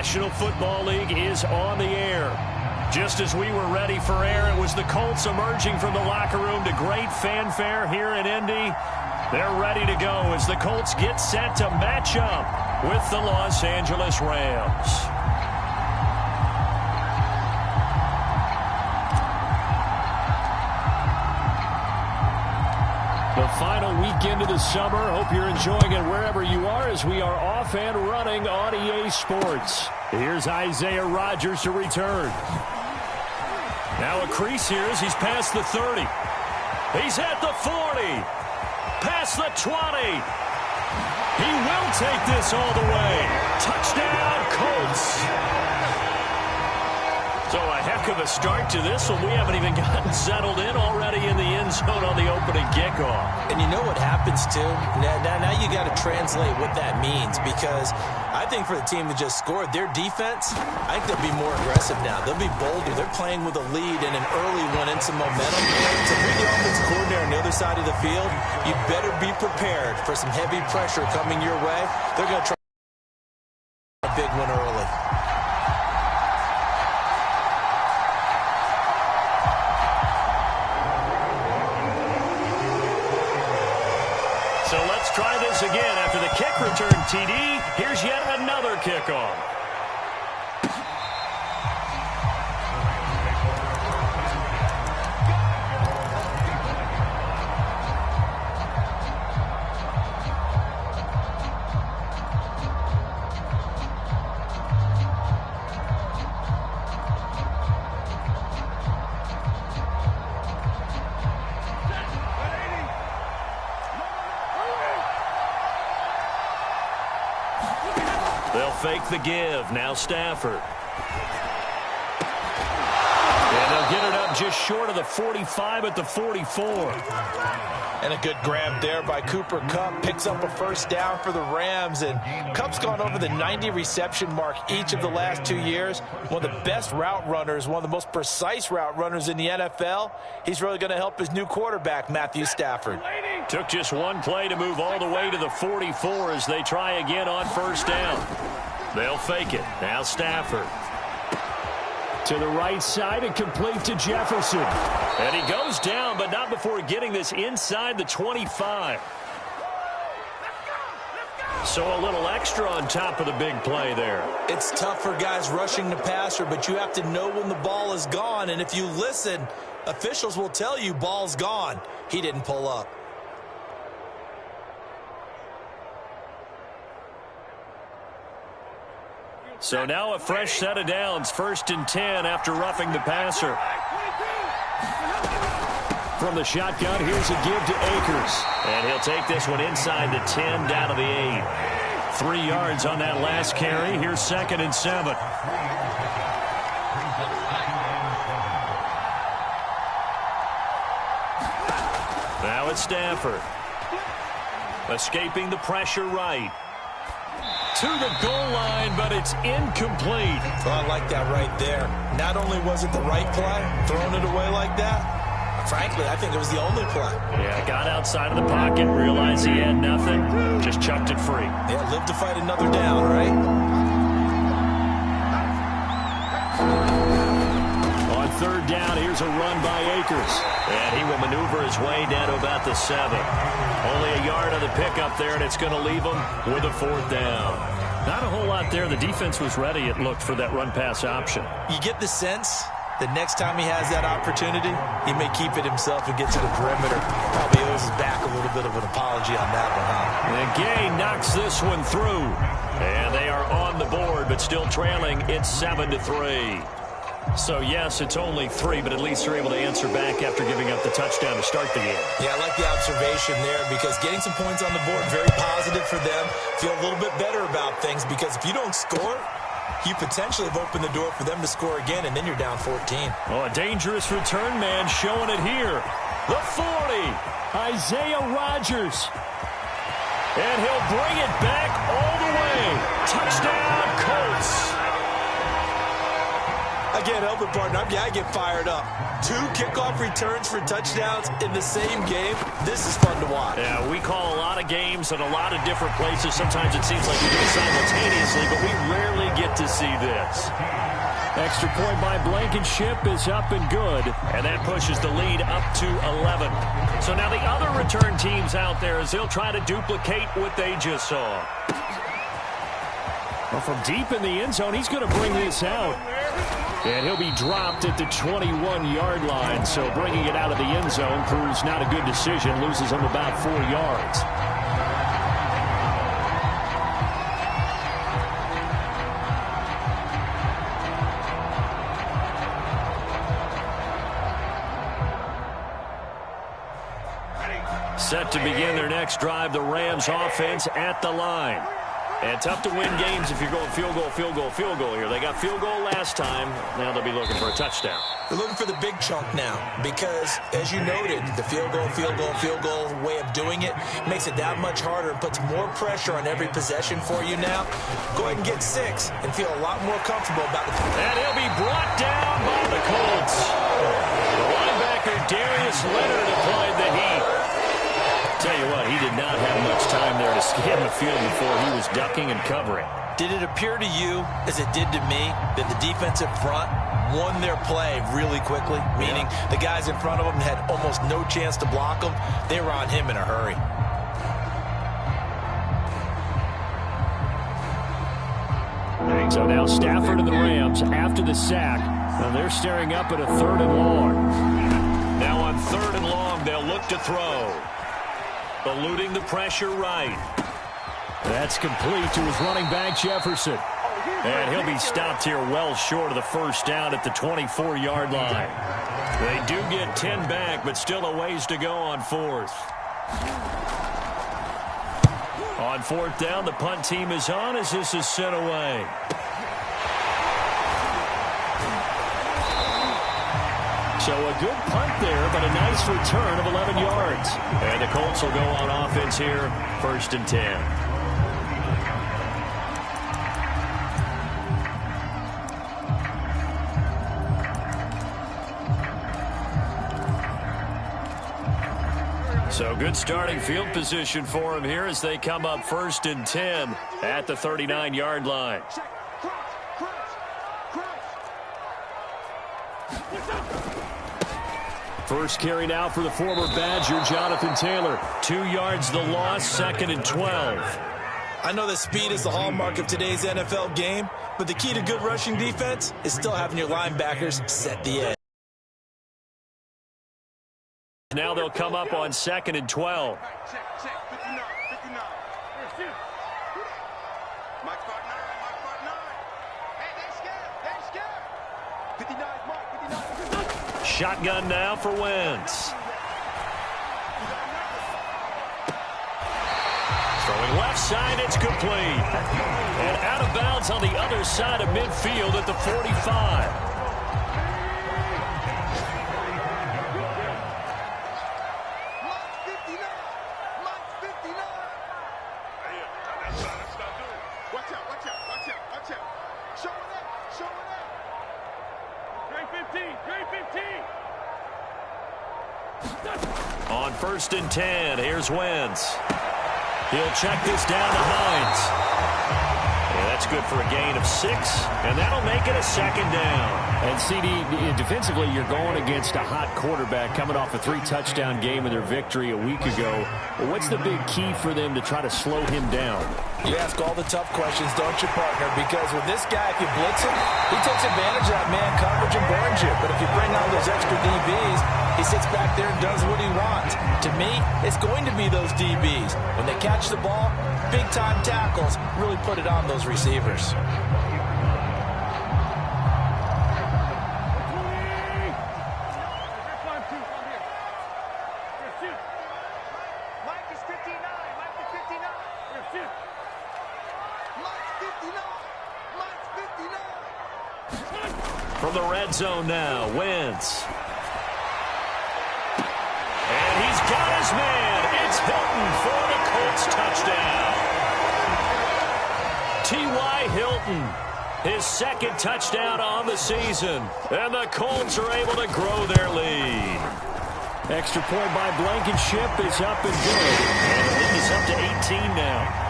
National Football League is on the air. Just as we were ready for air, it was the Colts emerging from the locker room to great fanfare here in Indy. They're ready to go as the Colts get set to match up with the Los Angeles Rams. The final weekend of the summer. Hope you're enjoying it wherever you are as we are off and running on EA Sports. Here's Isaiah Rodgers to return. Now a crease here as he's past the 30. He's at the 40. Past the 20. He will take this all the way. Touchdown, Colts. So a heck of a start to this one. We haven't even gotten settled in already in the end zone on the opening kickoff. And you know what happens, too? Now you got to translate what that means, because I think for the team that just scored, their defense, I think they'll be more aggressive now. They'll be bolder. They're playing with a lead and an early one and some momentum. So if you're the offensive coordinator on the other side of the field, you better be prepared for some heavy pressure coming your way. They're going to try a big one early. So let's try this again. After the kick return TD, here's yet another kickoff. They'll fake the give. Now Stafford. And they'll get it up just short of the 45 at the 44. And a good grab there by Cooper Kupp. Picks up a first down for the Rams. And Kupp's gone over the 90 reception mark each of the last 2 years. One of the best route runners, one of the most precise route runners in the NFL. He's really going to help his new quarterback, Matthew Stafford. Took just one play to move all the way to the 44 as they try again on first down. They'll fake it. Now Stafford. To the right side and complete to Jefferson. And he goes down, but not before getting this inside the 25. So a little extra on top of the big play there. It's tough for guys rushing the passer, but you have to know when the ball is gone. And if you listen, officials will tell you ball's gone. He didn't pull up. So now a fresh set of downs, 1st and 10 after roughing the passer. From the shotgun, here's a give to Akers. And he'll take this one inside the 10, down to the 8. 3 yards on that last carry. Here's 2nd and 7. Now it's Stafford. Escaping the pressure right. To the goal line, but it's incomplete. Well, I like that right there. Not only was it the right play, throwing it away like that, frankly, I think it was the only play. Yeah, got outside of the pocket, realized he had nothing, just chucked it free. Yeah, live to fight another down, right? On 3rd down, here's a run by Akers. And he will maneuver his way down to about the 7. Only a yard on the pickup there, and it's going to leave him with a 4th down. Not a whole lot there. The defense was ready, it looked, for that run-pass option. You get the sense that next time he has that opportunity, he may keep it himself and get to the perimeter. Probably owes his back a little bit of an apology on that one, huh? And Gay knocks this one through. And they are on the board, but still trailing. It's 7-3. So, yes, it's only 3, but at least they're able to answer back after giving up the touchdown to start the game. Yeah, I like the observation there because getting some points on the board, very positive for them. Feel a little bit better about things because if you don't score, you potentially have opened the door for them to score again, and then you're down 14. Oh, a dangerous return man showing it here. The 40, Isaiah Rodgers. And he'll bring it back all the way. Touchdown, Colts. can't help it, partner. I get fired up. 2 kickoff returns for touchdowns in the same game. This is fun to watch. Yeah, we call a lot of games in a lot of different places. Sometimes it seems like we do it simultaneously, but we rarely get to see this. Extra point by Blankenship is up and good, and that pushes the lead up to 11. So now the other return teams out there as they'll try to duplicate what they just saw. Well, from deep in the end zone, he's going to bring this out. And he'll be dropped at the 21-yard line. So bringing it out of the end zone proves not a good decision. Loses him about 4 yards. Set to begin their next drive, the Rams offense at the line. And tough to win games if you're going field goal, field goal, field goal here. They got field goal last time. Now they'll be looking for a touchdown. They're looking for the big chunk now because, as you noted, the field goal, field goal, field goal way of doing it makes it that much harder and puts more pressure on every possession for you now. Go ahead and get 6 and feel a lot more comfortable about it. And he'll be brought down by the Colts. The linebacker Darius Leonard applied the heat. Tell you what, he did not have much time there to scan the field before he was ducking and covering. Did it appear to you, as it did to me, that the defensive front won their play really quickly? Meaning the guys in front of them had almost no chance to block him. They were on him in a hurry. So now Stafford and the Rams, after the sack, they're staring up at a 3rd and long. Now on 3rd and long, they'll look to throw. Eluding the pressure right. That's complete to his running back, Jefferson. And he'll be stopped here well short of the first down at the 24-yard line. They do get 10 back, but still a ways to go on 4th. On 4th down, the punt team is on as this is sent away. So a good punt there, but a nice return of 11 yards. And the Colts will go on offense here, 1st and 10. So good starting field position for him here as they come up 1st and 10 at the 39-yard line. First carry now for the former Badger, Jonathan Taylor. 2 yards the loss, 2nd and 12. I know that speed is the hallmark of today's NFL game, but the key to good rushing defense is still having your linebackers set the edge. Now they'll come up on 2nd and 12. Shotgun now for Wentz. Throwing left side, it's complete. And out of bounds on the other side of midfield at the 45. On 1st and 10, here's Wentz. He'll check this down to Hines. Yeah, that's good for a gain of 6, and that'll make it a 2nd down. And CD, defensively, you're going against a hot quarterback coming off a 3-touchdown game in their victory a week ago. Well, what's the big key for them to try to slow him down? You ask all the tough questions, don't you, partner? Because with this guy, if you blitz him, he takes advantage of that man coverage and burns you. But if you bring on those extra DBs, he sits back there and does what he wants. To me, it's going to be those DBs. When they catch the ball, big-time tackles really put it on those receivers. From the red zone now, Wentz. And he's got his man. It's Hilton for the Colts touchdown. T.Y. Hilton His second touchdown on the season. And the Colts are able to grow their lead. Extra point by Blankenship is up and good. And the lead is up to 18 now.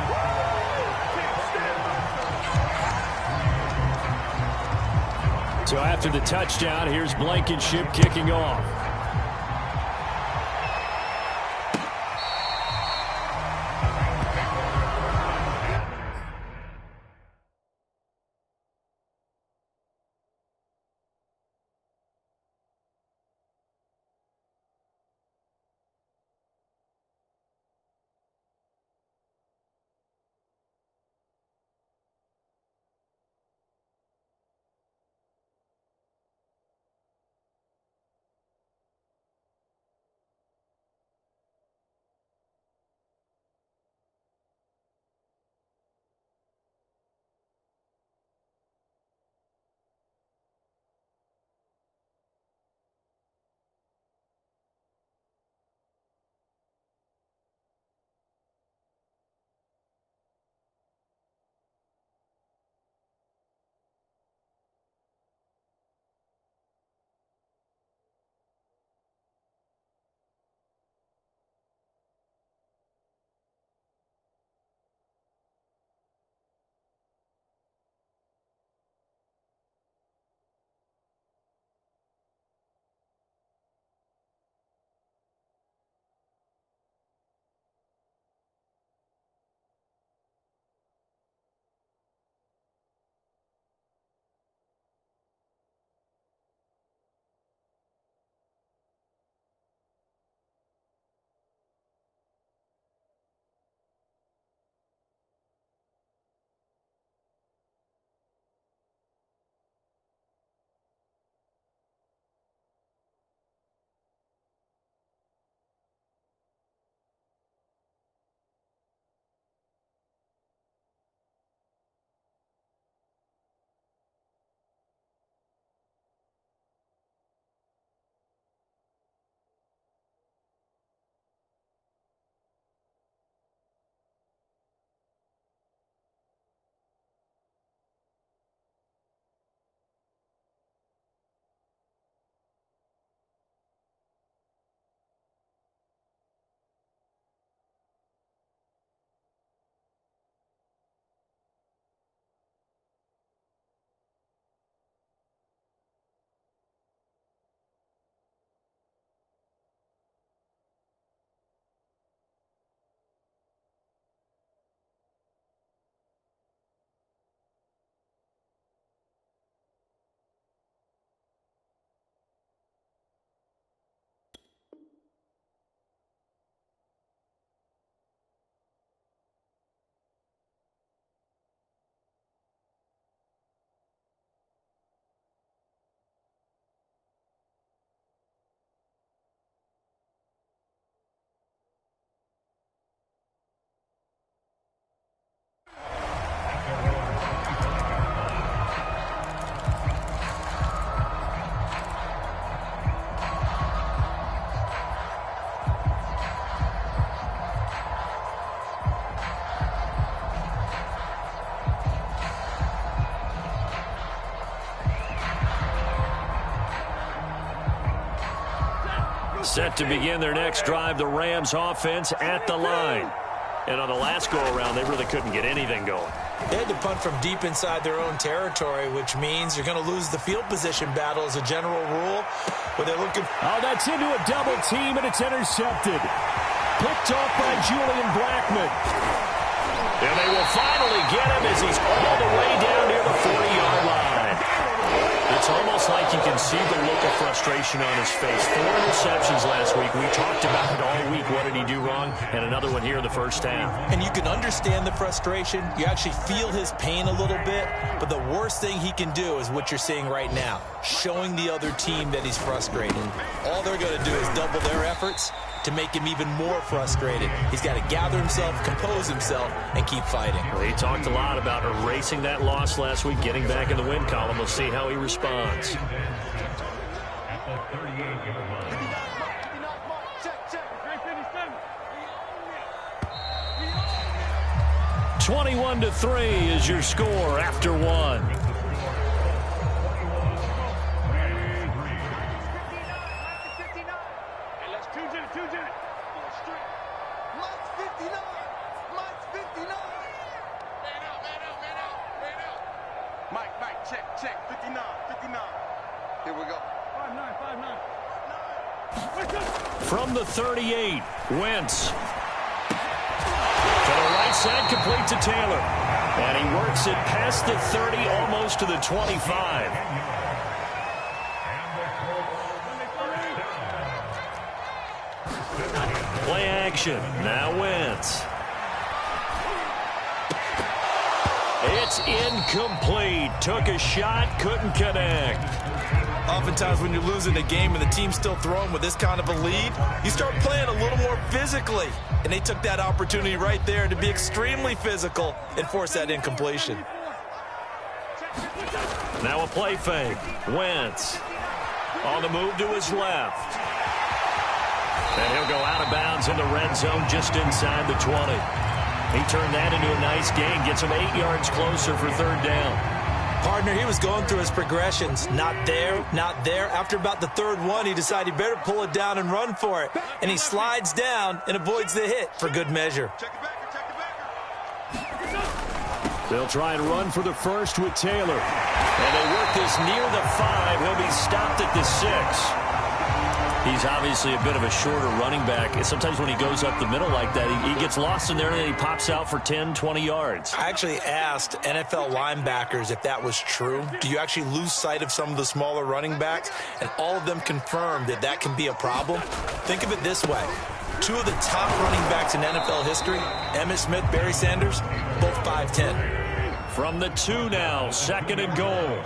So after the touchdown, here's Blankenship kicking off. Set to begin their next drive, the Rams offense at the line. And on the last go-around, they really couldn't get anything going. They had to punt from deep inside their own territory, which means you're going to lose the field position battle as a general rule. But they're looking. Oh, that's into a double team, and it's intercepted. Picked off by Julian Blackmon. And they will finally get him as he's all the way down near the 40-yard line. It's almost like you can see the look of frustration on his face. 4 interceptions last week. We talked about it all week. What did he do wrong? And another one here in the first half. And you can understand the frustration. You actually feel his pain a little bit. But the worst thing he can do is what you're seeing right now, showing the other team that he's frustrated. All they're going to do is double their efforts to make him even more frustrated. He's got to gather himself, compose himself, and keep fighting. Well, he talked a lot about erasing that loss last week, getting back in the win column. We'll see how he responds. 21-3 is your score after one. Check, 59, 59. Here we go. 5-9, 5-9. From the 38, Wentz. To the right side, complete to Taylor. And he works it past the 30, almost to the 25. Play action. Now Wentz. It's incomplete. Took a shot, couldn't connect. Oftentimes when you're losing a game and the team's still throwing with this kind of a lead, you start playing a little more physically. And they took that opportunity right there to be extremely physical and force that incompletion. Now a play fake. Wentz on the move to his left. And he'll go out of bounds in the red zone just inside the 20. He turned that into a nice gain, gets him 8 yards closer for third down. Partner, he was going through his progressions. Not there, not there. After about the third one, he decided he better pull it down and run for it. And he slides down and avoids the hit for good measure. They'll try and run for the first with Taylor. And they work this near the 5. He'll be stopped at the 6. He's obviously a bit of a shorter running back. Sometimes when he goes up the middle like that, he gets lost in there and then he pops out for 10, 20 yards. I actually asked NFL linebackers if that was true. Do you actually lose sight of some of the smaller running backs? And all of them confirmed that that can be a problem. Think of it this way. 2 of the top running backs in NFL history, Emmitt Smith, Barry Sanders, both 5'10". From the 2 now, second and goal.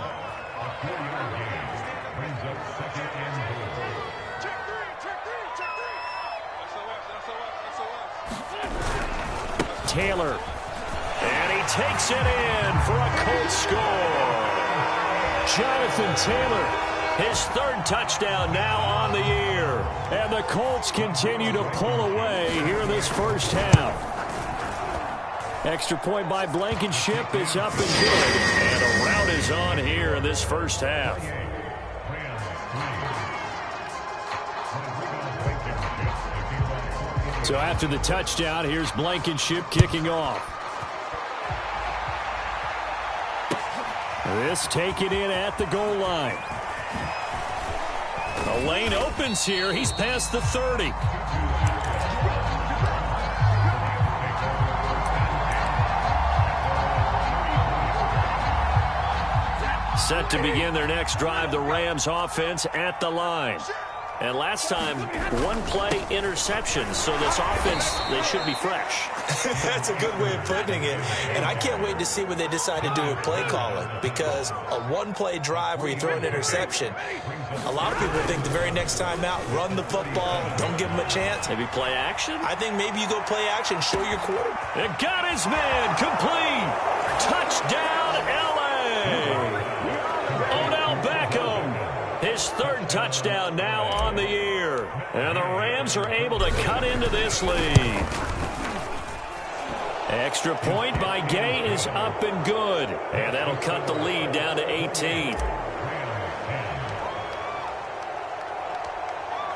Taylor, and he takes it in for a Colts score. Jonathan Taylor, his 3rd touchdown now on the year. And the Colts continue to pull away here in this first half. Extra point by Blankenship is up and good. And a rout is on here in this first half. So after the touchdown, here's Blankenship kicking off. This taken in at the goal line. The lane opens here. He's past the 30. Set to begin their next drive, the Rams offense at the line. And last time, 1 play interception. So this offense, they should be fresh. That's a good way of putting it. And I can't wait to see what they decide to do with play calling. Because a 1-play drive where you throw an interception, a lot of people think the very next time out, run the football, don't give them a chance. Maybe play action? I think maybe you go play action, show your quarterback. It got his man, complete. Touchdown, L.A. Odell Beckham. His 3rd touchdown now on the year. And the Rams are able to cut into this lead. Extra point by Gay is up and good. And that'll cut the lead down to 18.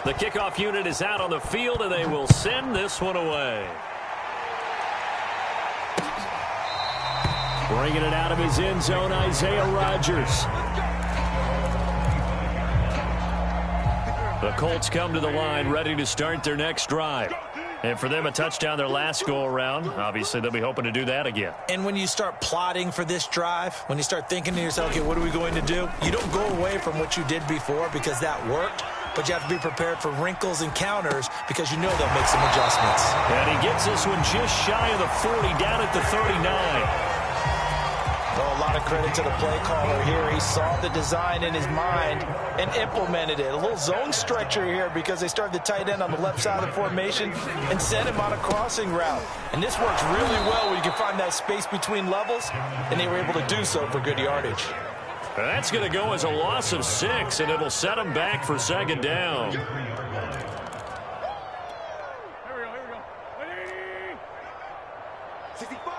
The kickoff unit is out on the field, and they will send this one away. Bringing it out of his end zone, Isaiah Rodgers. The Colts come to the line ready to start their next drive. And for them, a touchdown their last go-around. Obviously, they'll be hoping to do that again. And when you start plotting for this drive, when you start thinking to yourself, okay, what are we going to do? You don't go away from what you did before because that worked. But you have to be prepared for wrinkles and counters because you know they'll make some adjustments. And he gets this one just shy of the 40, down at the 39. Well, a lot of credit to the play caller here. He saw the design in his mind and implemented it. A little zone stretcher here because they started the tight end on the left side of the formation and sent him on a crossing route. And this works really well when you can find that space between levels, and they were able to do so for good yardage. That's going to go as a loss of 6, and it'll set them back for 2nd down. Here we go. Ready? 65.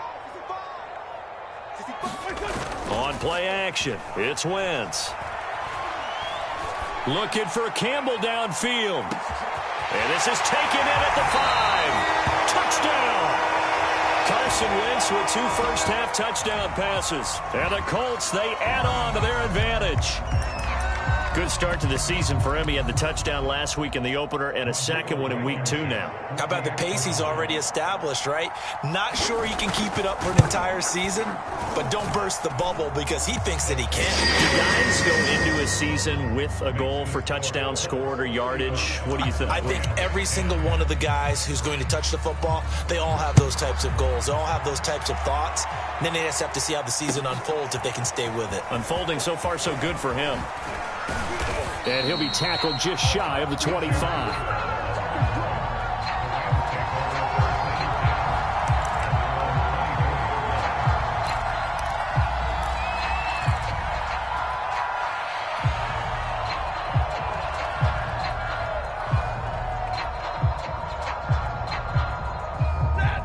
On play action, it's Wentz. Looking for Campbell downfield. And this is taken in at the 5. Touchdown! Carson Wentz with 2 first-half touchdown passes. And the Colts, they add on to their advantage. Good start to the season for him. He had the touchdown last week in the opener and a second one in week 2 now. How about the pace he's already established, right? Not sure he can keep it up for an entire season, but don't burst the bubble because he thinks that he can. Do guys go into a season with a goal for touchdown scored or yardage? What do you think? I think every single one of the guys who's going to touch the football, they all have those types of goals. They all have those types of thoughts. And then they just have to see how the season unfolds if they can stay with it. Unfolding so far so good for him. And he'll be tackled just shy of the 25.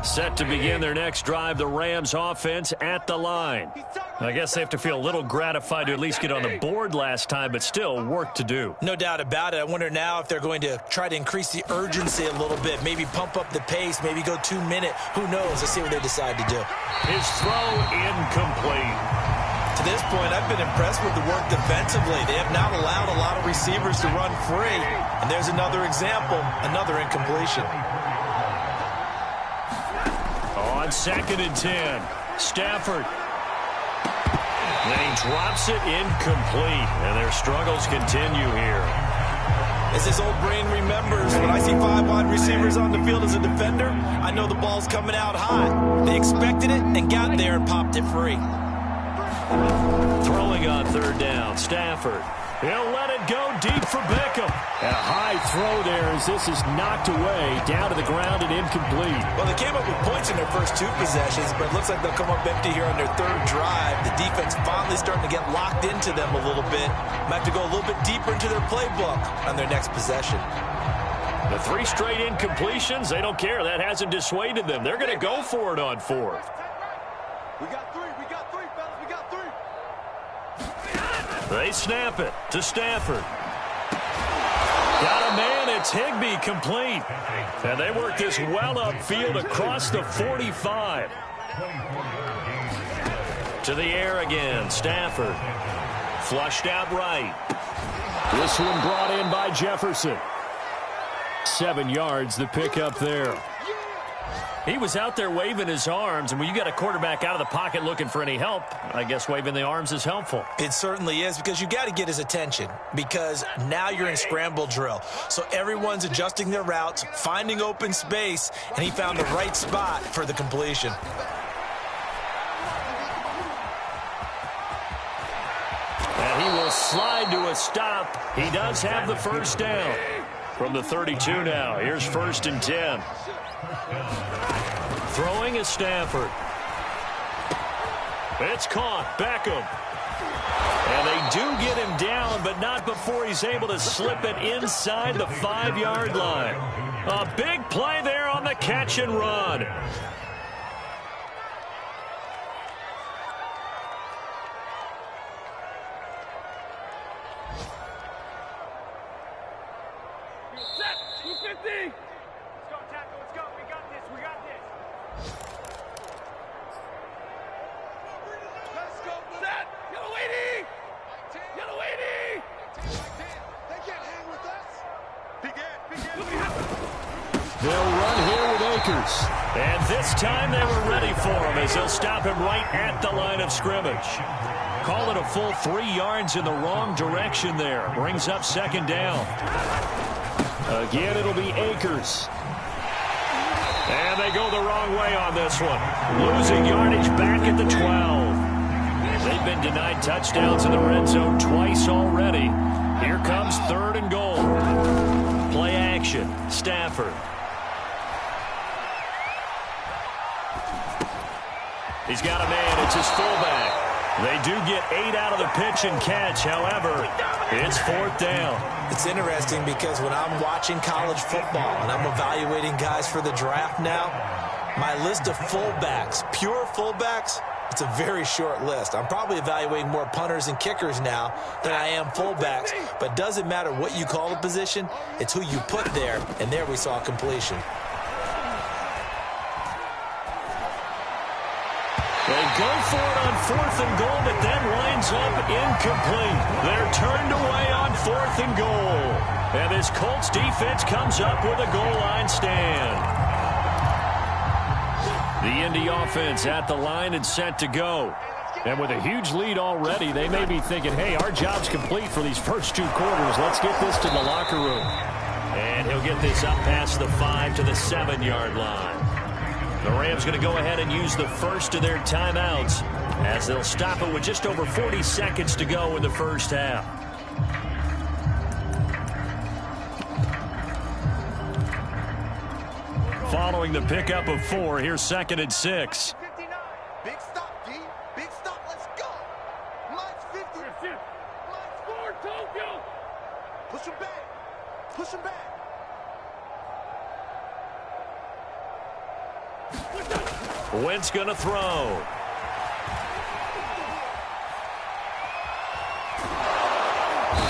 Set to begin their next drive, the Rams offense at the line. I guess they have to feel a little gratified to at least get on the board last time, but still work to do. No doubt about it. I wonder now if they're going to try to increase the urgency a little bit, maybe pump up the pace, maybe go 2 minute. Who knows? Let's see what they decide to do. His throw incomplete. To this point, I've been impressed with the work defensively. They have not allowed a lot of receivers to run free. And there's another example, another incompletion. On 2nd and 10, Stafford. Then he drops it incomplete, and their struggles continue here. As his old brain remembers, when I see 5 wide receivers on the field as a defender, I know the ball's coming out high. They expected it and got there and popped it free. Throwing on 3rd down, Stafford. He'll let it go deep for Beckham. And a high throw there as this is knocked away, down to the ground and incomplete. Well, they came up with points in their first 2 possessions, but it looks like they'll come up empty here on their 3rd drive. The defense finally starting to get locked into them a little bit. Might have to go a little bit deeper into their playbook on their next possession. The 3 straight incompletions, they don't care. That hasn't dissuaded them. They're going to go for it on 4th. We got 3, fellas, we got 3. They snap it to Stafford. Got a man, it's Higbee, complete. And they work this well upfield across the 45. To the air again, Stafford. Flushed out right. This one brought in by Jefferson. 7 yards, the pickup there. He was out there waving his arms, and when you got a quarterback out of the pocket looking for any help, I guess waving the arms is helpful. It certainly is, because you got to get his attention, because now you're in scramble drill. So everyone's adjusting their routes, finding open space, and he found the right spot for the completion. And he will slide to a stop. He does have the 1st down. From the 32 now, here's 1st and 10. Throwing is Stafford. It's caught. Beckham. And they do get him down, but not before he's able to slip it inside the 5-yard line. A big play there on the catch and run. They'll run here with Akers. And this time they were ready for him as they'll stop him right at the line of scrimmage. Call it a full 3 yards in the wrong direction there. Brings up 2nd down. Again, it'll be Akers. And they go the wrong way on this one. Losing yardage back at the 12. They've been denied touchdowns in the red zone twice already. Here comes 3rd and goal. Play action. Stafford. He's got a man. It's his fullback. They do get 8 out of the pitch and catch. However, it's 4th down. It's interesting because when I'm watching college football and I'm evaluating guys for the draft now, my list of fullbacks, pure fullbacks, it's a very short list. I'm probably evaluating more punters and kickers now than I am fullbacks. But it doesn't matter what you call the position. It's who you put there. And there we saw completion. go for it on 4th and goal, but then winds up incomplete. They're turned away on 4th and goal. And this Colts defense comes up with a goal line stand. The Indy offense at the line and set to go. And with a huge lead already, they may be thinking, hey, our job's complete for these first 2 quarters. Let's get this to the locker room. And he'll get this up past the 5 to the 7-yard line. The Rams going to go ahead and use the first of their timeouts as they'll stop it with just over 40 seconds to go in the first half. Following the pickup of 4, here's 2nd and 6. Big stop, D. Big stop. Let's go. Mike's 50. Mike's 4, Tokyo. Push him back. Push him back. Wentz going to throw.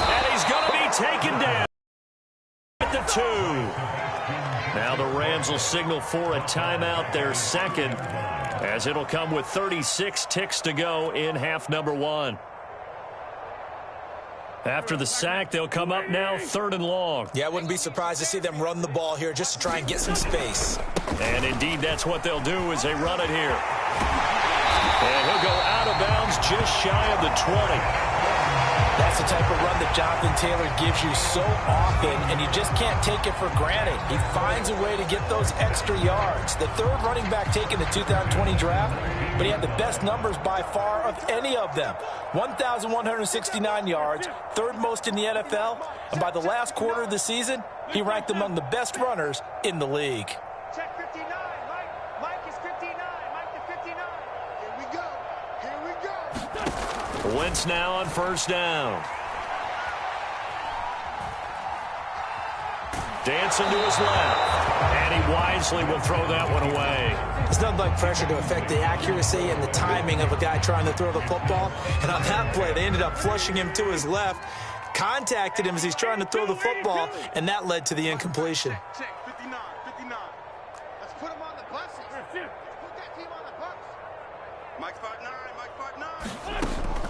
And he's going to be taken down at the 2. Now the Rams will signal for a timeout, their second, as it'll come with 36 ticks to go in half number 1. After the sack, they'll come up now 3rd and long. Yeah, I wouldn't be surprised to see them run the ball here just to try and get some space. And indeed, that's what they'll do as they run it here. And he'll go out of bounds just shy of the 20. That's the type of run that Jonathan Taylor gives you so often, and you just can't take it for granted. He finds a way to get those extra yards. The 3rd running back taken the 2020 draft, but he had the best numbers by far of any of them. 1,169 yards, 3rd most in the NFL, and by the last quarter of the season, he ranked among the best runners in the league. Check 59. Mike is 59. Mike to 59. Here we go. Here we go. Wentz now on 1st down. Dancing to his left. And he wisely will throw that one away. It's nothing like pressure to affect the accuracy and the timing of a guy trying to throw the football. And on that play, they ended up flushing him to his left, contacted him as he's trying to throw the football, and that led to the incompletion. Check 59. 59. Let's put him on the buses. Put that team on the bus. Mike's 5'9". Mike 5'9".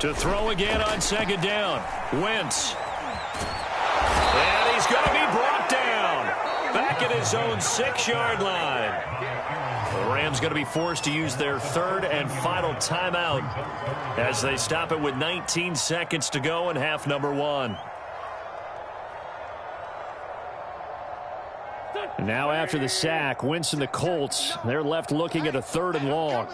To throw again on 2nd down. Wentz. And he's going to be brought down. Back at his own 6-yard line. The Rams going to be forced to use their 3rd and final timeout as they stop it with 19 seconds to go in half number 1. And now after the sack, Wentz and the Colts, they're left looking at a 3rd and long.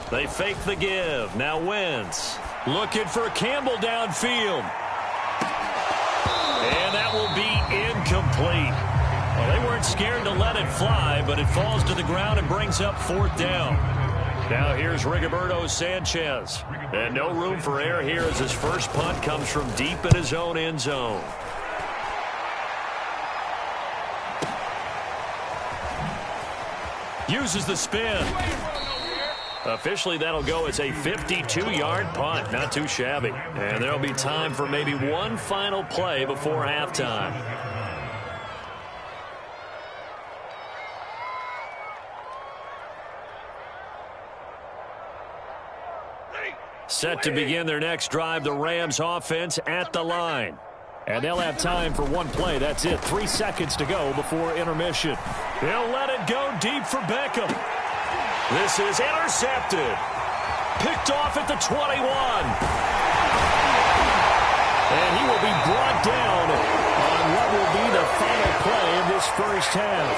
They fake the give. Now Wentz looking for Campbell downfield. And that will be incomplete. Well, they weren't scared to let it fly, but it falls to the ground and brings up 4th down. Now here's Rigoberto Sanchez. And no room for error here as his first punt comes from deep in his own end zone. Uses the spin. Officially, that'll go as a 52-yard punt. Not too shabby. And there'll be time for maybe one final play before halftime. Set to begin their next drive, the Rams offense at the line. And they'll have time for one play. That's it. 3 seconds to go before intermission. They'll let it go deep for Beckham. This is intercepted. Picked off at the 21. And he will be brought down on what will be the final play of this first half.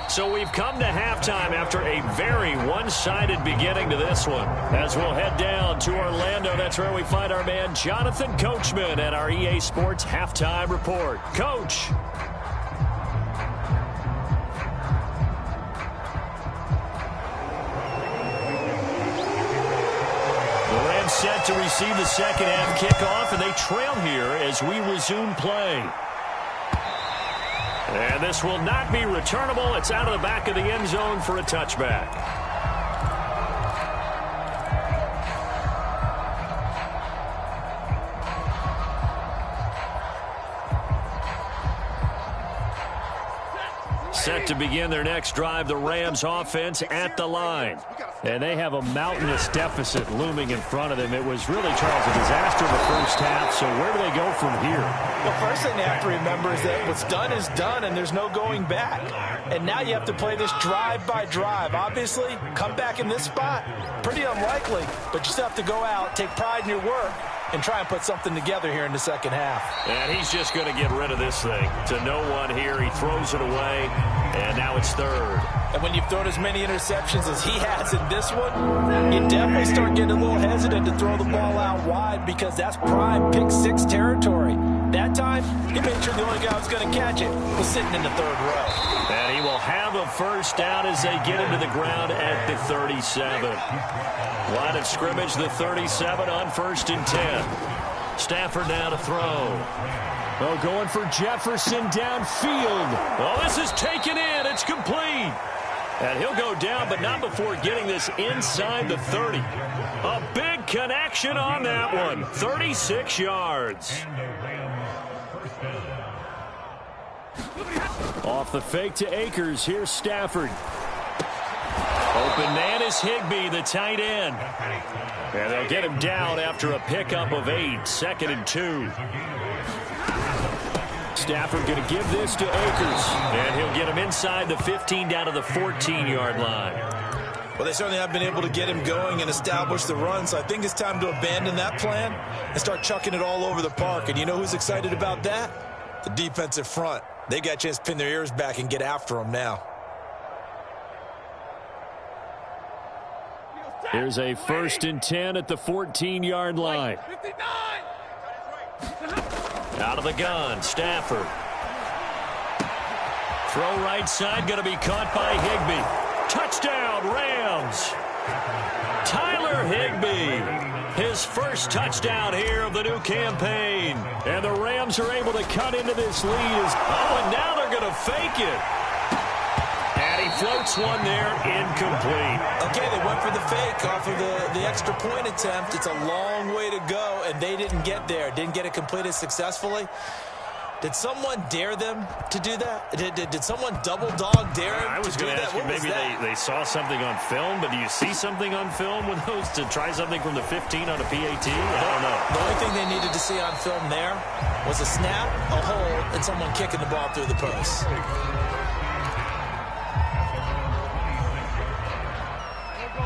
So we've come to halftime after a very one-sided beginning to this one. As we'll head down to Orlando, that's where we find our man Jonathan Coachman at our EA Sports Halftime Report. Coach. The Rams set to receive the second half kickoff, and they trail here as we resume play. And this will not be returnable. It's out of the back of the end zone for a touchback. Set to begin their next drive, the Rams offense at the line. And they have a mountainous deficit looming in front of them. It was really, Charles, a disaster in the first half. So where do they go from here? Well, first thing they have to remember is that what's done is done, and there's no going back. And now you have to play this drive by drive. Obviously, come back in this spot, pretty unlikely, but you still have to go out, take pride in your work, and try and put something together here in the second half. And he's just going to get rid of this thing. To no one here, he throws it away, and now it's third. And when you've thrown as many interceptions as he has in this one, you definitely start getting a little hesitant to throw the ball out wide because that's prime pick six territory. That time, he made sure the only guy who was going to catch it was sitting in the third row. And he will have a first down as they get into the ground at the 37. Line of scrimmage, the 37 on 1st and 10. Stafford now to throw. Oh, going for Jefferson downfield. Oh, this is taken in. It's complete. And he'll go down, but not before getting this inside the 30. A big connection on that one. 36 yards. Off the fake to Akers. Here's Stafford. Open man is Higbee, the tight end. And they'll get him down after a pickup of 8. 2nd and 2. Stafford going to give this to Akers. And he'll get him inside the 15 down to the 14-yard line. Well, they certainly have been able to get him going and establish the run, so I think it's time to abandon that plan and start chucking it all over the park. And you know who's excited about that? The defensive front. They got a chance to pin their ears back and get after him now. Here's a 1st and 10 at the 14-yard line. 59! Out of the gun, Stafford. Throw right side, going to be caught by Higbee. Touchdown, Rams. Tyler Higbee, his first touchdown here of the new campaign. And the Rams are able to cut into this lead. Oh, and now they're going to fake it. And he floats one there, incomplete. Okay, they went for the fake off of the extra point attempt. It's a long way to go, and they didn't get there. Didn't get it completed successfully. Did someone dare them to do that? Did someone double dog dare them I was to do going to that? ask you, maybe they saw something on film, but do you see something on film with those to try something from the 15 on a PAT? I don't know. The only thing they needed to see on film there was a snap, a hold, and someone kicking the ball through the post.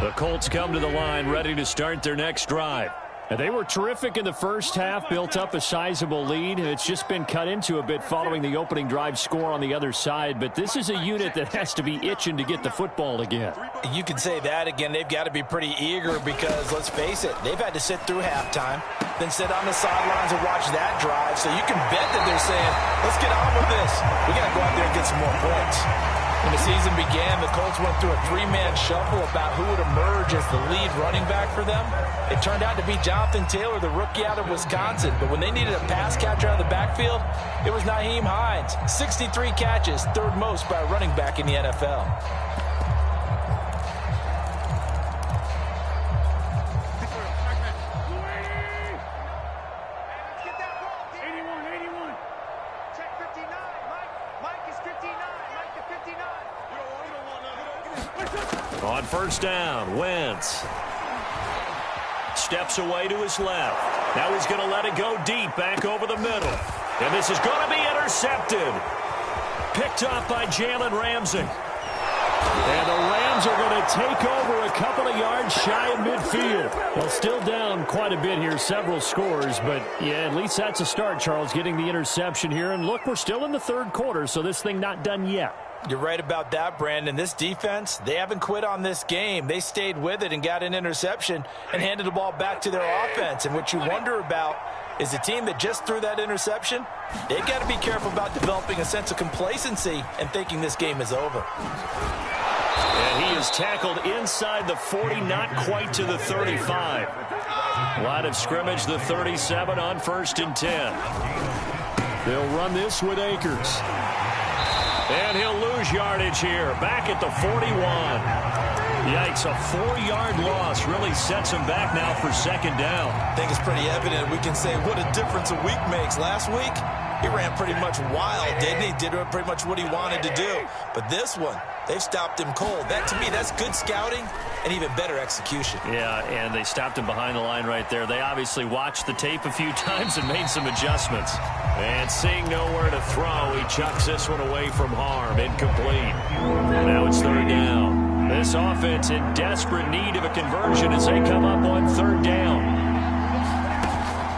The Colts come to the line ready to start their next drive. And they were terrific in the first half, built up a sizable lead. It's just been cut into a bit following the opening drive score on the other side. But this is a unit that has to be itching to get the football again. You can say that again. They've got to be pretty eager because, let's face it, they've had to sit through halftime, then sit on the sidelines and watch that drive. So you can bet that they're saying, let's get on with this. We got to go out there and get some more points. When the season began, the Colts went through a 3-man shuffle about who would emerge as the lead running back for them. It turned out to be Jonathan Taylor, the rookie out of Wisconsin. But when they needed a pass catcher out of the backfield, it was Nyheim Hines. 63 catches, third most by a running back in the NFL. On first down, Wentz steps away to his left. Now he's going to let it go deep back over the middle. And this is going to be intercepted. Picked up by Jalen Ramsey. And the Rams are going to take over a couple of yards shy of midfield. Well, still down quite a bit here, several scores. But, yeah, at least that's a start, Charles, getting the interception here. And, look, we're still in the third quarter, so this thing not done yet. You're right about that, Brandon. This defense, they haven't quit on this game. They stayed with it and got an interception and handed the ball back to their offense. And what you wonder about is the team that just threw that interception, they've got to be careful about developing a sense of complacency and thinking this game is over. And he is tackled inside the 40, not quite to the 35. Line of scrimmage, the 37 on 1st and 10. They'll run this with Akers. And he'll lose yardage here, back at the 41. Yikes, a 4-yard loss really sets him back now for second down. I think it's pretty evident. We can say what a difference a week makes. Last week, he ran pretty much wild, didn't he? Did pretty much what he wanted to do. But this one, they've stopped him cold. That, to me, that's good scouting and even better execution. Yeah, and they stopped him behind the line right there. They obviously watched the tape a few times and made some adjustments. And seeing nowhere to throw, he chucks this one away from harm. Incomplete. Now it's third down. This offense in desperate need of a conversion as they come up on third down.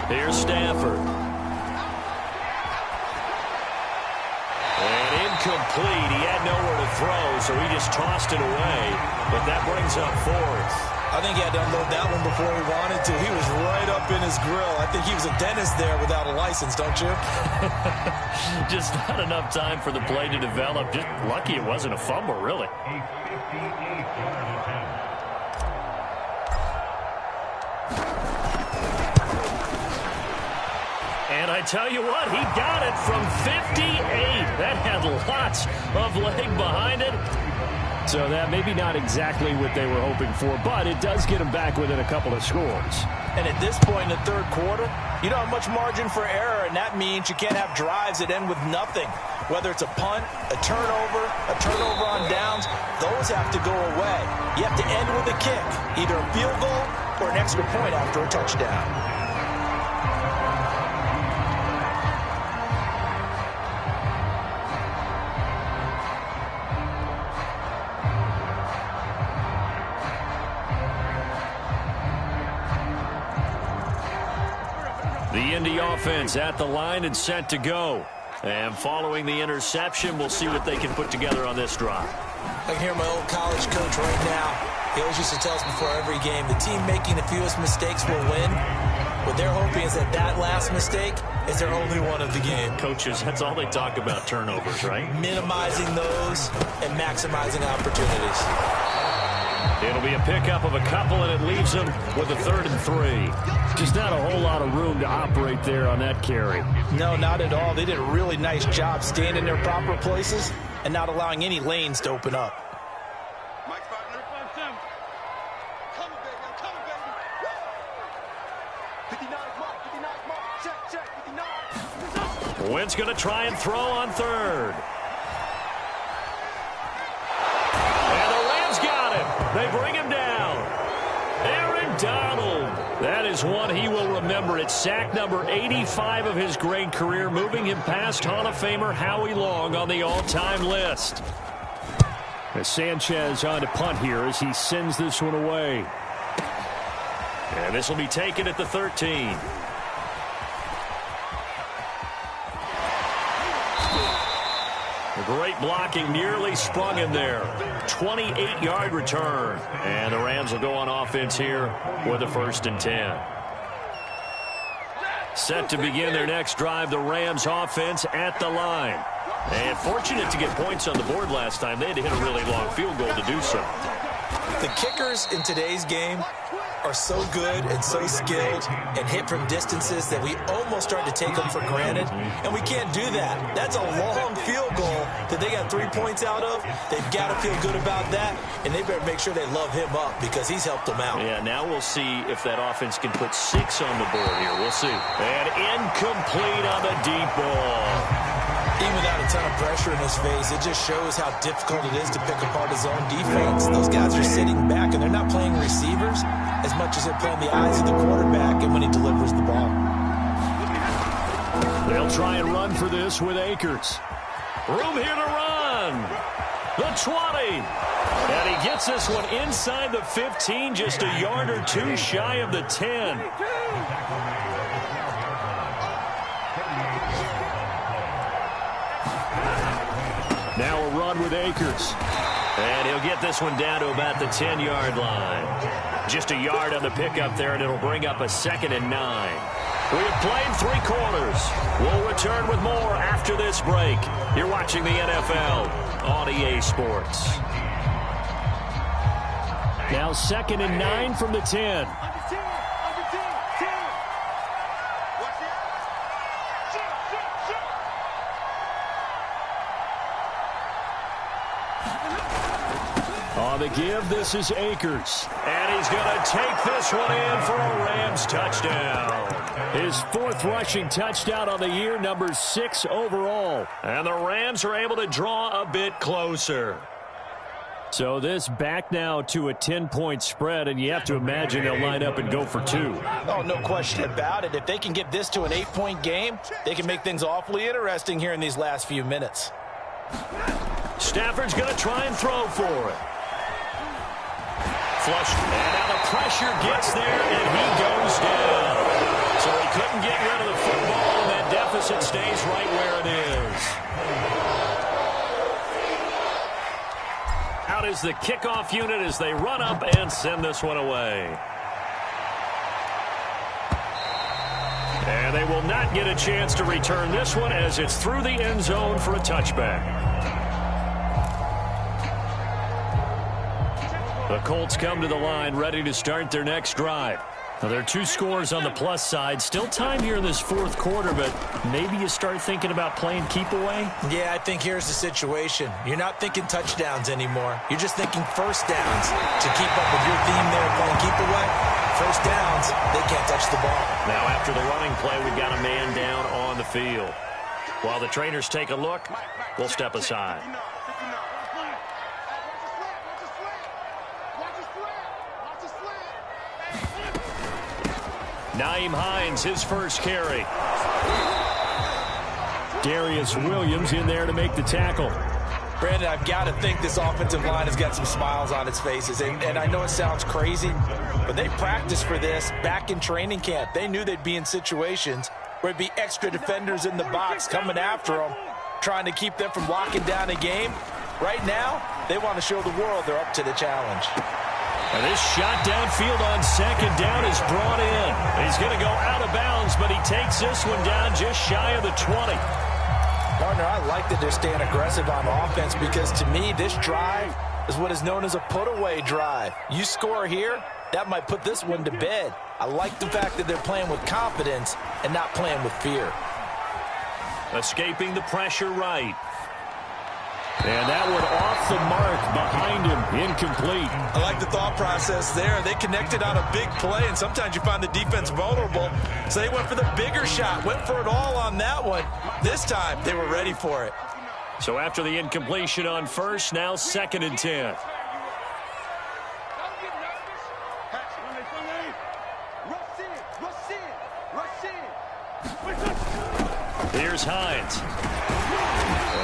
Here's Stafford. And incomplete. He had nowhere to throw, so he just tossed it away. But that brings up fourth. I think he had to unload that one before he wanted to. He was right up in his grill. I think he was a dentist there without a license, don't you? Just not enough time for the play to develop. Just lucky it wasn't a fumble, really. And I tell you what, he got it from 58. That had lots of leg behind it. So that maybe not exactly what they were hoping for, but it does get them back within a couple of scores. And at this point in the third quarter, you don't have much margin for error, and that means you can't have drives that end with nothing. Whether it's a punt, a turnover on downs, those have to go away. You have to end with a kick, either a field goal or an extra point after a touchdown. The Indy offense at the line and set to go. And following the interception, we'll see what they can put together on this drive. I can hear my old college coach right now. He always used to tell us before every game, the team making the fewest mistakes will win. What they're hoping is that that last mistake is their only one of the game. Coaches, that's all they talk about, turnovers, right? Minimizing those and maximizing opportunities. It'll be a pickup of a couple, and it leaves them with a 3rd and 3. Just not a whole lot of room to operate there on that carry. No, not at all. They did a really nice job staying in their proper places and not allowing any lanes to open up. Mike's partner. Coming, baby. I'm coming, baby. 59 mark. Check. 59. Wentz going to try and throw on third. They bring him down. Aaron Donald. That is one he will remember. It's sack number 85 of his great career, moving him past Hall of Famer Howie Long on the all-time list. As Sanchez on to punt here as he sends this one away. And this will be taken at the 13. Great blocking, nearly sprung in there. 28-yard return. And the Rams will go on offense here with a 1st and 10. Set to begin their next drive, the Rams offense at the line. And fortunate to get points on the board last time. They had to hit a really long field goal to do so. The kickers in today's game are so good and so skilled and hit from distances that we almost start to take them for granted, and we can't do that. That's a long field goal that they got 3 points out of. They've got to feel good about that, and they better make sure they love him up because he's helped them out. Yeah, now we'll see if that offense can put 6 on the board here. We'll see. And incomplete on the deep ball. Even without a ton of pressure in his face, it just shows how difficult it is to pick apart his own defense. Those guys are sitting back, and they're not playing receivers as much as they're playing the eyes of the quarterback and when he delivers the ball. They'll try and run for this with Akers. Room here to run. The 20. And he gets this one inside the 15, just a yard or two shy of the 10. Now a run with Akers. And he'll get this one down to about the 10-yard line. Just a yard on the pickup there, and it'll bring up a 2nd and 9. We have played 3 quarters. We'll return with more after this break. You're watching the NFL on EA Sports. Now 2nd and 9 from the 10. On the give, this is Akers. And he's going to take this one in for a Rams touchdown. His fourth rushing touchdown on the year, number 6 overall. And the Rams are able to draw a bit closer. So this back now to a 10-point spread, and you have to imagine they'll line up and go for 2. Oh, no question about it. If they can get this to an 8-point game, they can make things awfully interesting here in these last few minutes. Stafford's going to try and throw for it. Flushed, and now the pressure gets there, and he goes down. So he couldn't get rid of the football, and that deficit stays right where it is. Out is the kickoff unit as they run up and send this one away. And they will not get a chance to return this one as it's through the end zone for a touchback. The Colts come to the line ready to start their next drive. Now, there are 2 scores on the plus side. Still time here in this fourth quarter, but maybe you start thinking about playing keep away? Yeah, I think here's the situation. You're not thinking touchdowns anymore. You're just thinking first downs. To keep up with your theme there, playing keep away, first downs, they can't touch the ball. Now, after the running play, we've got a man down on the field. While the trainers take a look, we'll step aside. Nyheim Hines, his first carry. Darius Williams in there to make the tackle. Brandon, I've got to think this offensive line has got some smiles on its faces. And I know it sounds crazy, but they practiced for this back in training camp. They knew they'd be in situations where it'd be extra defenders in the box coming after them, trying to keep them from locking down a game. Right now, they want to show the world they're up to the challenge. And this shot downfield on second down is brought in. He's going to go out of bounds, but he takes this one down just shy of the 20. Partner, I like that they're staying aggressive on offense because to me, this drive is what is known as a put-away drive. You score here, that might put this one to bed. I like the fact that they're playing with confidence and not playing with fear. Escaping the pressure right. And that one off the mark behind him, incomplete. I like the thought process there. They connected on a big play, and sometimes you find the defense vulnerable. So they went for the bigger shot, went for it all on that one. This time, they were ready for it. So after the incompletion on first, now 2nd and 10. Here's Hines.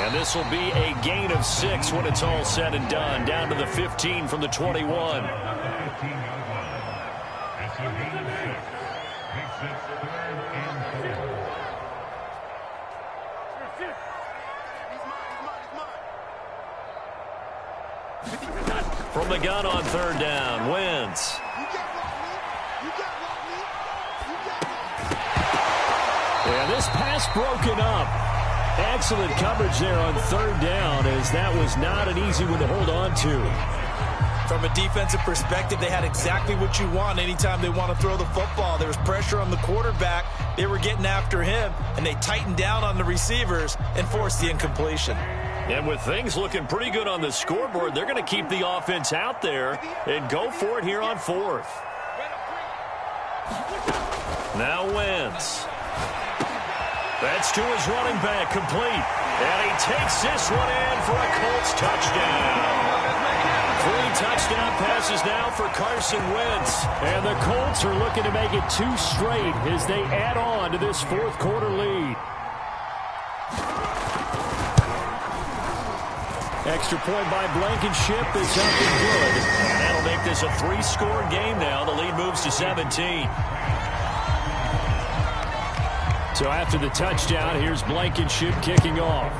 And this will be a gain of 6 when it's all said and done. Down to the 15 from the 21. From the gun on 3rd down, Wentz. And this pass broken up. Excellent coverage there on 3rd down, as that was not an easy one to hold on to. From a defensive perspective, they had exactly what you want anytime they want to throw the football. There was pressure on the quarterback. They were getting after him, and they tightened down on the receivers and forced the incompletion. And with things looking pretty good on the scoreboard, they're going to keep the offense out there and go for it here on 4th. Now Wentz. That's to his running back, complete. And he takes this one in for a Colts touchdown. 3 touchdown passes now for Carson Wentz. And the Colts are looking to make it 2 straight as they add on to this 4th quarter lead. Extra point by Blankenship is up and good. And that'll make this a 3-score game now. The lead moves to 17. So after the touchdown, here's Blankenship kicking off.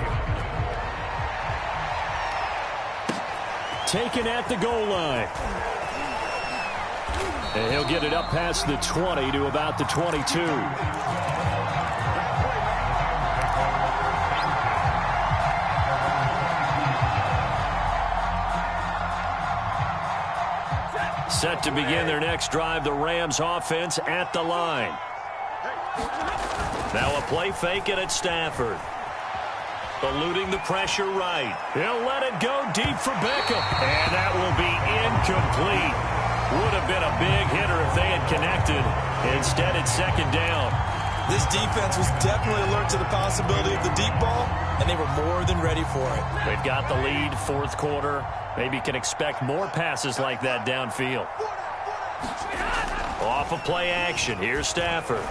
Taken at the goal line. And he'll get it up past the 20 to about the 22. Set to begin their next drive, the Rams offense at the line. Now a play fake, and it's Stafford. Eluding the pressure right. He'll let it go deep for Beckham. And that will be incomplete. Would have been a big hitter if they had connected. Instead, it's second down. This defense was definitely alert to the possibility of the deep ball, and they were more than ready for it. They've got the lead, fourth quarter. Maybe can expect more passes like that downfield. Off of play action. Here's Stafford.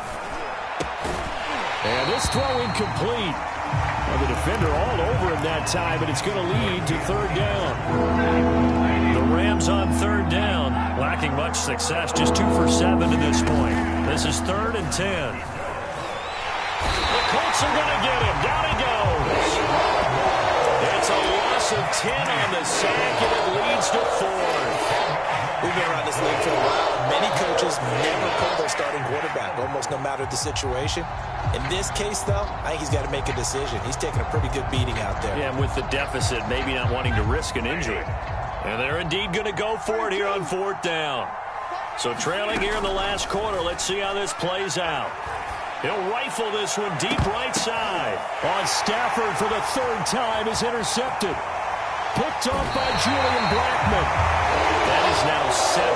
And this throw incomplete. Well, the defender all over him that time, and it's going to lead to third down. The Rams on third down, lacking much success, just 2 for 7 to this point. This is 3rd and 10. The Colts are going to get him. Down he goes. It's a loss of 10 on the sack, and it leads to 4th. We've been around this league for a while, and many coaches never pull their starting quarterback, almost no matter the situation. In this case, though, I think he's got to make a decision. He's taking a pretty good beating out there. Yeah, and with the deficit, maybe not wanting to risk an injury. And they're indeed going to go for it here on 4th down. So trailing here in the last quarter, let's see how this plays out. He'll rifle this one deep right side. On Stafford for the 3rd time is intercepted. Picked off by Julian Blackmon. That is now 7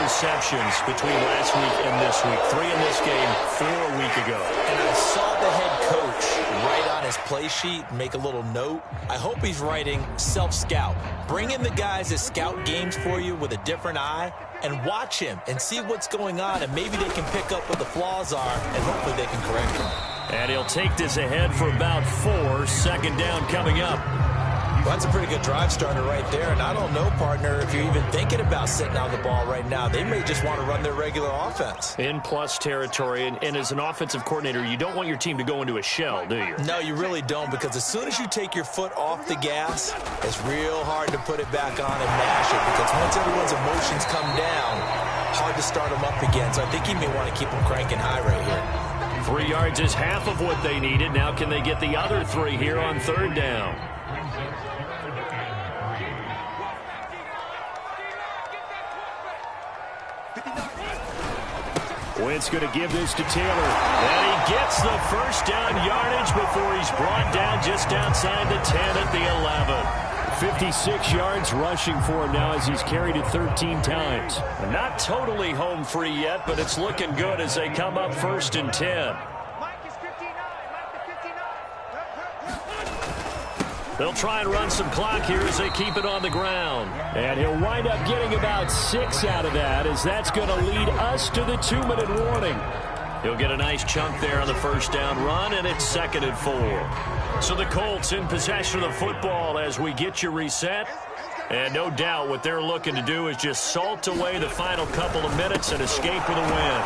interceptions between last week and this week. 3 in this game, 4 a week ago. And I saw the head coach write on his play sheet, make a little note. I hope he's writing self-scout. Bring in the guys that scout games for you with a different eye and watch him and see what's going on, and maybe they can pick up what the flaws are, and hopefully they can correct them. And he'll take this ahead for about 4. Second down coming up. Well, that's a pretty good drive starter right there, and I don't know, partner, if you're even thinking about sitting on the ball right now. They may just want to run their regular offense. In plus territory, and as an offensive coordinator, you don't want your team to go into a shell, do you? No, you really don't, because as soon as you take your foot off the gas, it's real hard to put it back on and mash it, because once everyone's emotions come down, hard to start them up again. So I think he may want to keep them cranking high right here. 3 yards is half of what they needed. Now can they get the other 3 here on 3rd down? Wentz going to give this to Taylor. And he gets the first down yardage before he's brought down just outside the 10 at the 11. 56 yards rushing for him now as he's carried it 13 times. Not totally home free yet, but it's looking good as they come up 1st and 10. They'll try and run some clock here as they keep it on the ground. And he'll wind up getting about 6 out of that, as that's going to lead us to the 2-minute warning. He'll get a nice chunk there on the first down run, and it's 2nd and 4. So the Colts in possession of the football as we get you reset. And no doubt what they're looking to do is just salt away the final couple of minutes and escape with a win.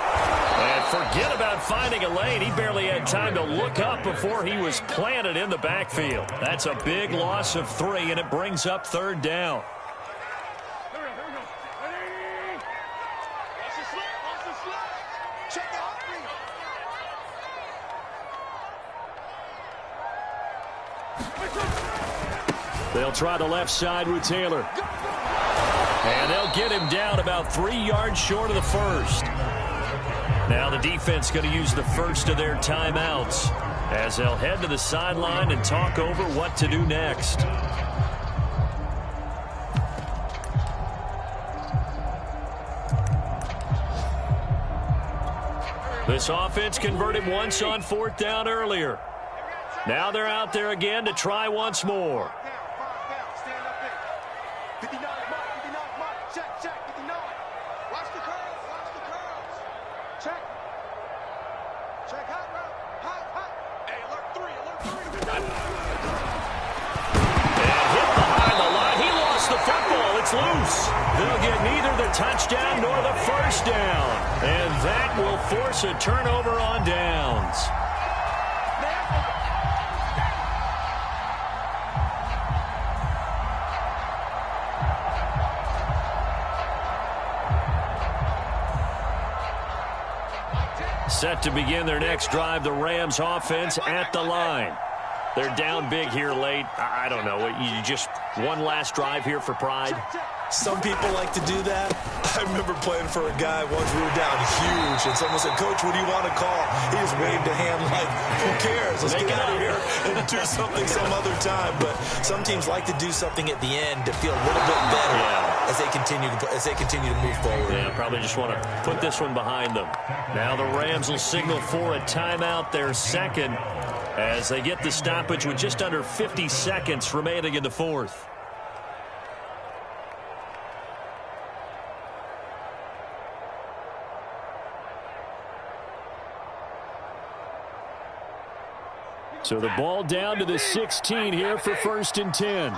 And forget about finding a lane. He barely had time to look up before he was planted in the backfield. That's a big loss of 3, and it brings up 3rd down. They'll try the left side with Taylor. And they'll get him down about 3 yards short of the first. Now the defense going to use the first of their timeouts as they'll head to the sideline and talk over what to do next. This offense converted once on 4th down earlier. Now they're out there again to try once more. Loose. They'll get neither the touchdown nor the first down. And that will force a turnover on downs. Set to begin their next drive, the Rams offense at the line. They're down big here late. I don't know. You just one last drive here for pride. Some people like to do that. I remember playing for a guy once. We were down huge, and someone said, "Coach, what do you want to call?" He just waved a hand like, "Who cares? Let's get out of here and do something some other time." But some teams like to do something at the end to feel a little bit better as they continue to move forward. Yeah, probably just want to put this one behind them. Now the Rams will signal for a timeout, their second, as they get the stoppage with just under 50 seconds remaining in the fourth. So the ball down to the 16 here for 1st and 10.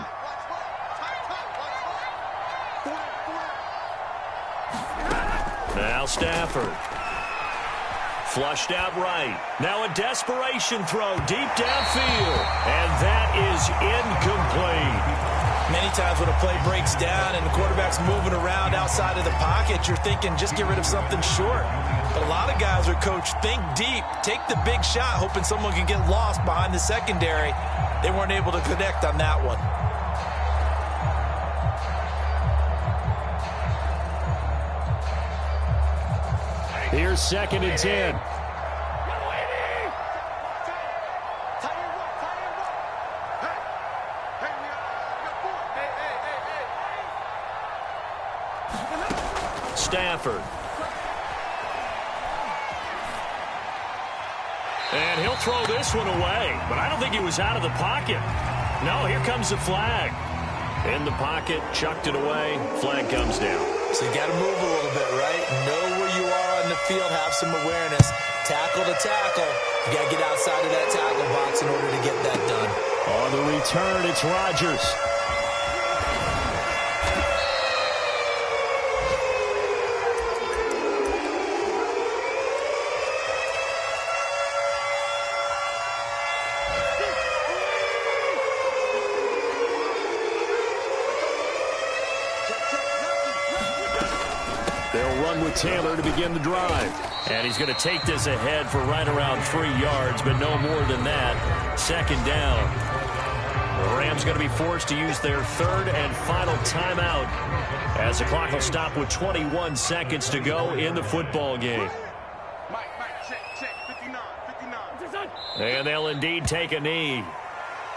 Now Stafford. Flushed out right. Now a desperation throw deep downfield. And that is incomplete. Many times when a play breaks down and the quarterback's moving around outside of the pocket, you're thinking just get rid of something short. But a lot of guys are coached, think deep, take the big shot, hoping someone can get lost behind the secondary. They weren't able to connect on that one. Here's 2nd and 10. Stafford. And he'll throw this one away, but I don't think he was out of the pocket. No, here comes the flag. In the pocket, chucked it away, flag comes down. So you got to move a little bit, right? Know where you are on the field, have some awareness. Tackle to tackle. You got to get outside of that tackle box in order to get that done. On the return, it's Rodgers. With Taylor to begin the drive. And he's going to take this ahead for right around 3 yards, but no more than that. 2nd down. The Rams going to be forced to use their 3rd and final timeout as the clock will stop with 21 seconds to go in the football game. Check, 59. And they'll indeed take a knee.